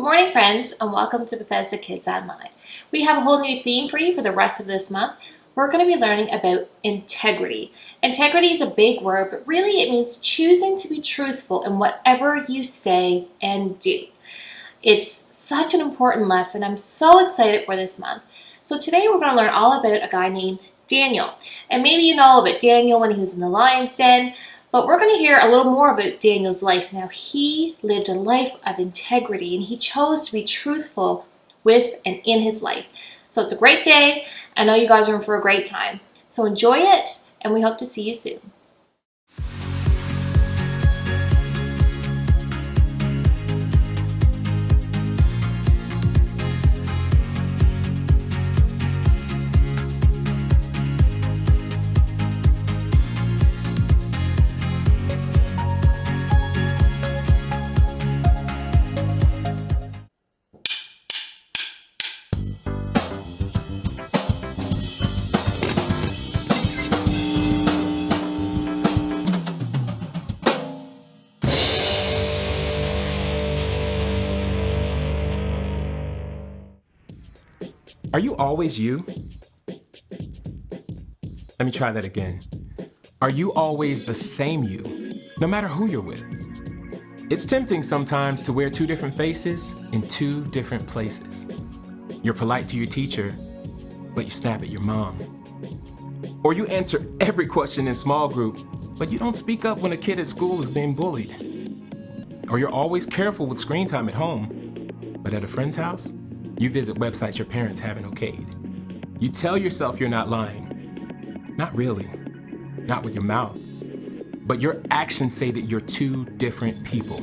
morning, friends, and welcome to Bethesda Kids Online. We have a whole new theme for you for the rest of this month. We're going to be learning about integrity. Integrity is a big word, but really it means choosing to be truthful in whatever you say and do. It's such an important lesson. I'm so excited for this month. So today we're going to learn all about a guy named Daniel. And maybe you know about Daniel when he was in the lion's den, but we're going to hear a little more about Daniel's life. Now, he lived a life of integrity and he chose to be truthful with and in his life. So it's a great day. I know you guys are in for a great time. So enjoy it, and we hope to see you soon. Are you always you? Let me try that again. Are you always the same you, no matter who you're with? It's tempting sometimes to wear two different faces in two different places. You're polite to your teacher, but you snap at your mom. Or you answer every question in small group, but you don't speak up when a kid at school is being bullied. Or you're always careful with screen time at home, but at a friend's house, you visit websites your parents haven't okayed. You tell yourself you're not lying. Not really. Not with your mouth. But your actions say that you're two different people.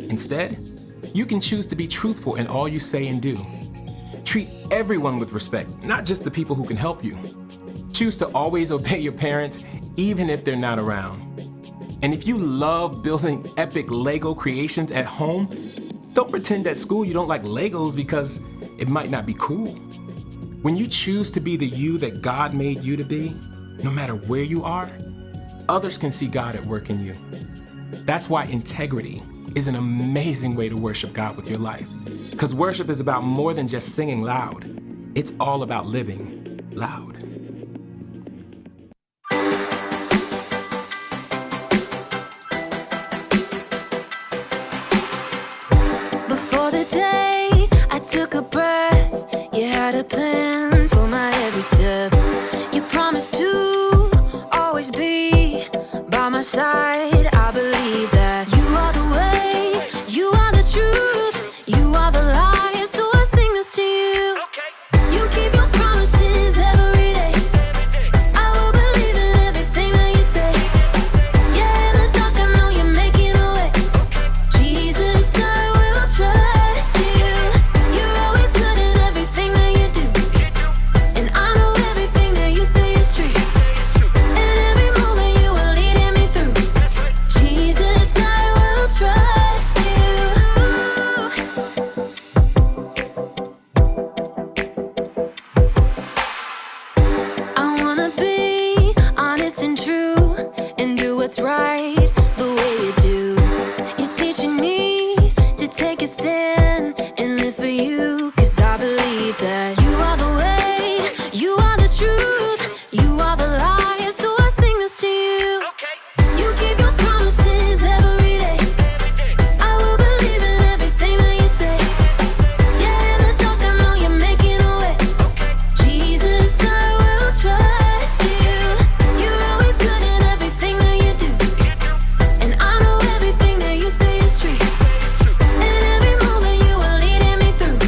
Instead, you can choose to be truthful in all you say and do. Treat everyone with respect, not just the people who can help you. Choose to always obey your parents, even if they're not around. And if you love building epic Lego creations at home, don't pretend at school you don't like Legos because it might not be cool. When you choose to be the you that God made you to be, no matter where you are, others can see God at work in you. That's why integrity is an amazing way to worship God with your life. Because worship is about more than just singing loud. It's all about living loud. Took a breath, you had a plan for my every step. You promised to always be by my side. I believe that you are the way, you are the truth, you are the light. So I sing this to you. You keep your promises every day. I will believe in everything that you say. Yeah, in the dark I know you're making a way. Jesus, I will trust you. Right the way you do. You're teaching me to take a stand and live for you. Cause I believe that you are the way, you are the truth, you are the light. So I sing this to you. You keep your promises every day. I will believe in everything that you say. Yeah, in the dark I know you're making a way. Jesus, I will trust you. You're always good in everything that you do. And I know everything that you say is true. And every moment you are leading me through.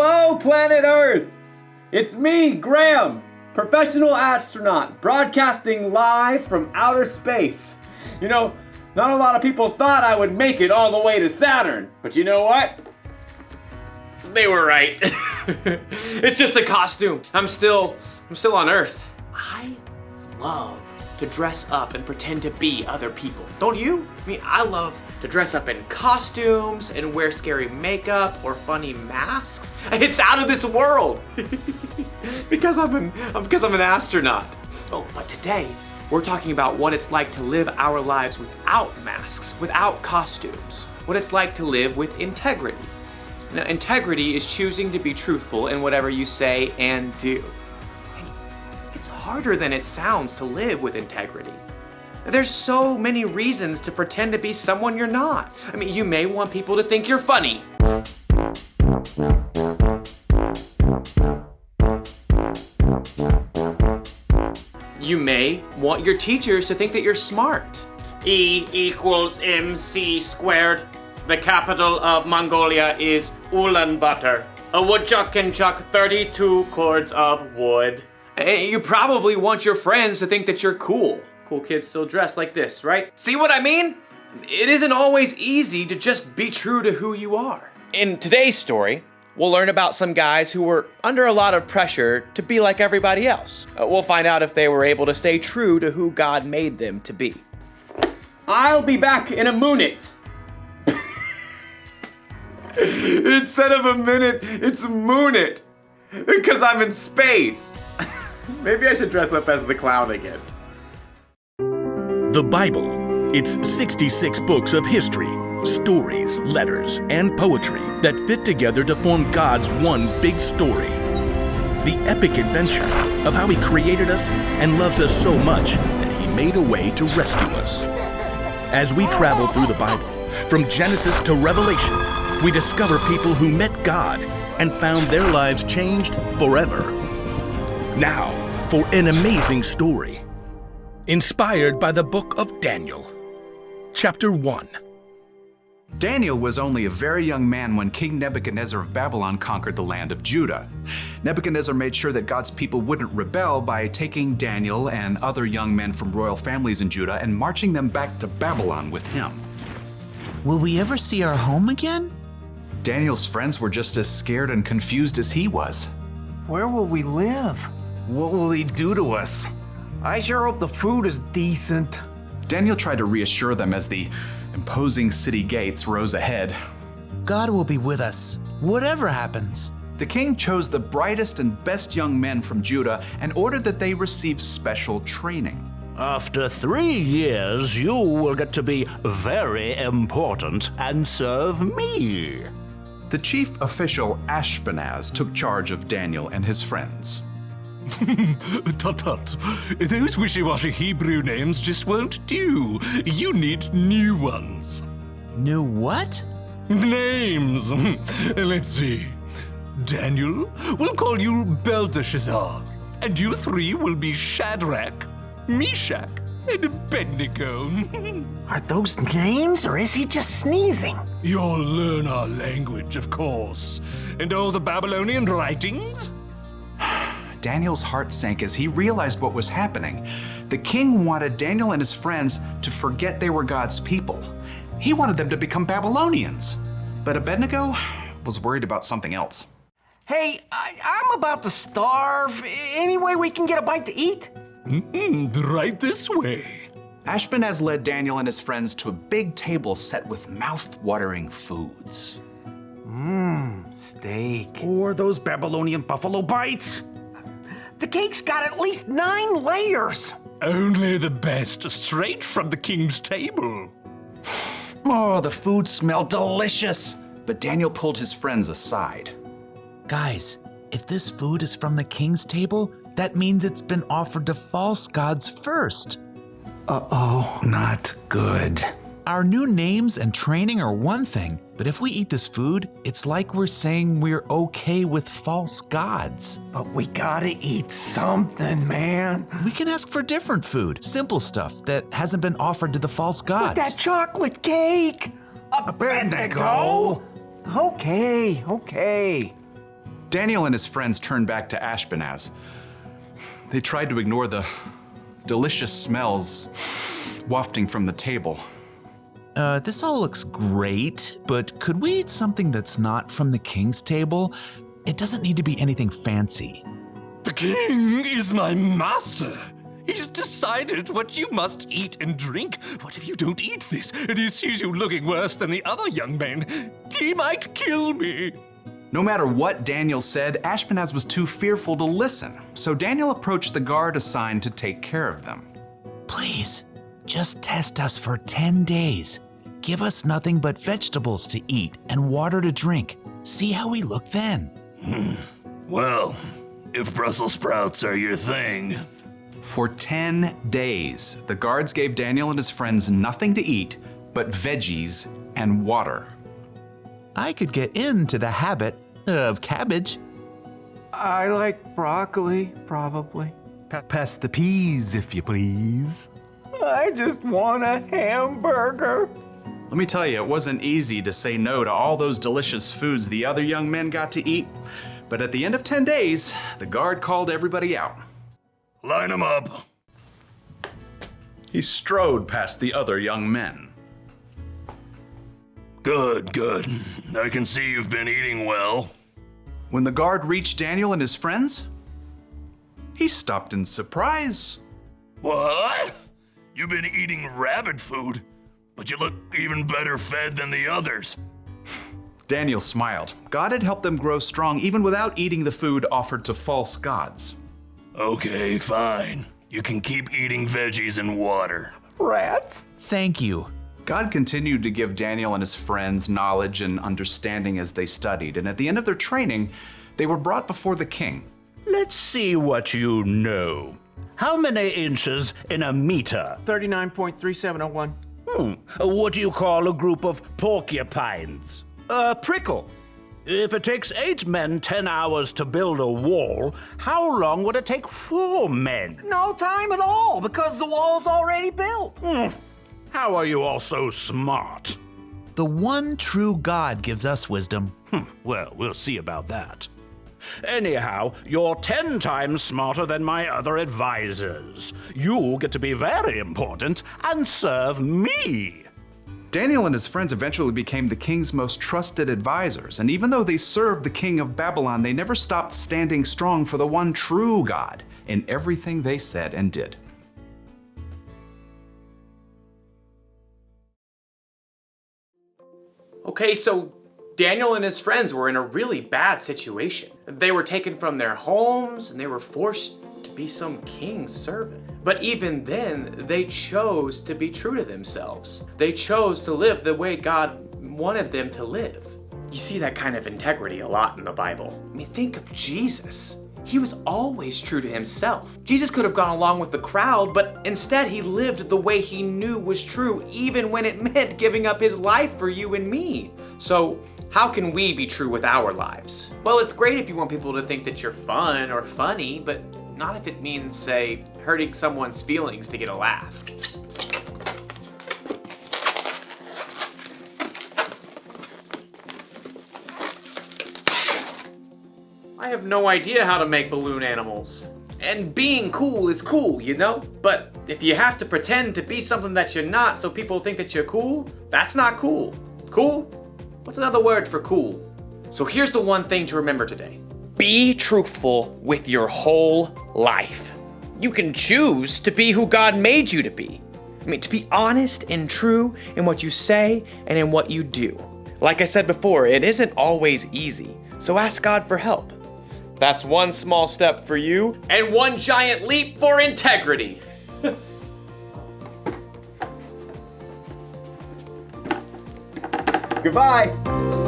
Hello, planet Earth! It's me, Graham, professional astronaut, broadcasting live from outer space. You know, not a lot of people thought I would make it all the way to Saturn, but you know what? They were right. It's just a costume. I'm still on Earth. I love to dress up and pretend to be other people. Don't you? I mean, I love to dress up in costumes and wear scary makeup or funny masks. It's out of this world. because I'm an astronaut. Oh, but today we're talking about what it's like to live our lives without masks, without costumes. What it's like to live with integrity. Now, integrity is choosing to be truthful in whatever you say and do. It's harder than it sounds to live with integrity. There's so many reasons to pretend to be someone you're not. I mean, you may want people to think you're funny. You may want your teachers to think that you're smart. E equals MC squared. The capital of Mongolia is Ulaanbaatar. A woodchuck can chuck 32 cords of wood. And you probably want your friends to think that you're cool. Cool kids still dress like this, right? See what I mean? It isn't always easy to just be true to who you are. In today's story, we'll learn about some guys who were under a lot of pressure to be like everybody else. We'll find out if they were able to stay true to who God made them to be. I'll be back in a minute. Instead of a minute, it's moon it. Because I'm in space. Maybe I should dress up as the clown again. The Bible. It's 66 books of history, stories, letters, and poetry that fit together to form God's one big story. The epic adventure of how He created us and loves us so much that He made a way to rescue us. As we travel through the Bible, from Genesis to Revelation, we discover people who met God and found their lives changed forever. Now, for an amazing story, inspired by the book of Daniel. Chapter 1. Daniel was only a very young man when King Nebuchadnezzar of Babylon conquered the land of Judah. Nebuchadnezzar made sure that God's people wouldn't rebel by taking Daniel and other young men from royal families in Judah and marching them back to Babylon with him. Will we ever see our home again? Daniel's friends were just as scared and confused as he was. Where will we live? What will he do to us? I sure hope the food is decent. Daniel tried to reassure them as the imposing city gates rose ahead. God will be with us, whatever happens. The king chose the brightest and best young men from Judah and ordered that they receive special training. After 3 years, you will get to be very important and serve me. The chief official Ashpenaz took charge of Daniel and his friends. Tut. Those wishy-washy Hebrew names just won't do. You need new ones. New what? Names. Let's see. Daniel, we'll call you Belteshazzar. And you three will be Shadrach, Meshach, and Abednego. Are those names, or is he just sneezing? You'll learn our language, of course. And all the Babylonian writings? Daniel's heart sank as he realized what was happening. The king wanted Daniel and his friends to forget they were God's people. He wanted them to become Babylonians. But Abednego was worried about something else. Hey, I'm about to starve. Any way we can get a bite to eat? Right this way. Ashpenaz led Daniel and his friends to a big table set with mouth-watering foods. Steak. Or those Babylonian buffalo bites. The cake's got at least 9 layers. Only the best, straight from the king's table. Oh, the food smelled delicious. But Daniel pulled his friends aside. Guys, if this food is from the king's table, that means it's been offered to false gods first. Uh-oh, not good. Our new names and training are one thing, but if we eat this food, it's like we're saying we're okay with false gods. But we gotta eat something, man. We can ask for different food, simple stuff that hasn't been offered to the false gods. But that chocolate cake! Abednego! Okay. Daniel and his friends turned back to Ashpenaz. They tried to ignore the delicious smells wafting from the table. This all looks great, but could we eat something that's not from the king's table? It doesn't need to be anything fancy. The king is my master. He's decided what you must eat and drink. What if you don't eat this and he sees you looking worse than the other young men? He might kill me. No matter what Daniel said, Ashpenaz was too fearful to listen, so Daniel approached the guard assigned to take care of them. Please, just test us for 10 days. Give us nothing but vegetables to eat and water to drink. See how we look then. Well, if Brussels sprouts are your thing. For 10 days, the guards gave Daniel and his friends nothing to eat but veggies and water. I could get into the habit of cabbage. I like broccoli, probably. Pass the peas, if you please. I just want a hamburger. Let me tell you, it wasn't easy to say no to all those delicious foods the other young men got to eat. But at the end of 10 days, the guard called everybody out. Line them up. He strode past the other young men. Good, good. I can see you've been eating well. When the guard reached Daniel and his friends, he stopped in surprise. What? You've been eating rabbit food, but you look even better fed than the others. Daniel smiled. God had helped them grow strong even without eating the food offered to false gods. Okay, fine. You can keep eating veggies and water. Rats? Thank you. God continued to give Daniel and his friends knowledge and understanding as they studied, and at the end of their training, they were brought before the king. Let's see what you know. How many inches in a meter? 39.3701. What do you call a group of porcupines? A prickle. If it takes 8 men 10 hours to build a wall, how long would it take 4 men? No time at all, because the wall's already built. How are you all so smart? The one true God gives us wisdom. Well, we'll see about that. Anyhow, you're 10 times smarter than my other advisors. You get to be very important and serve me. Daniel and his friends eventually became the king's most trusted advisors, and even though they served the king of Babylon, they never stopped standing strong for the one true God in everything they said and did. Okay, so Daniel and his friends were in a really bad situation. They were taken from their homes and they were forced to be some king's servant. But even then, they chose to be true to themselves. They chose to live the way God wanted them to live. You see that kind of integrity a lot in the Bible. I mean, think of Jesus. He was always true to himself. Jesus could have gone along with the crowd, but instead he lived the way he knew was true, even when it meant giving up his life for you and me. So how can we be true with our lives? Well, it's great if you want people to think that you're fun or funny, but not if it means, say, hurting someone's feelings to get a laugh. I have no idea how to make balloon animals. And being cool is cool, you know? But if you have to pretend to be something that you're not so people think that you're cool, that's not cool. Cool? What's another word for cool? So here's the one thing to remember today. Be truthful with your whole life. You can choose to be who God made you to be. I mean, to be honest and true in what you say and in what you do. Like I said before, it isn't always easy, so ask God for help. That's one small step for you and one giant leap for integrity. Goodbye.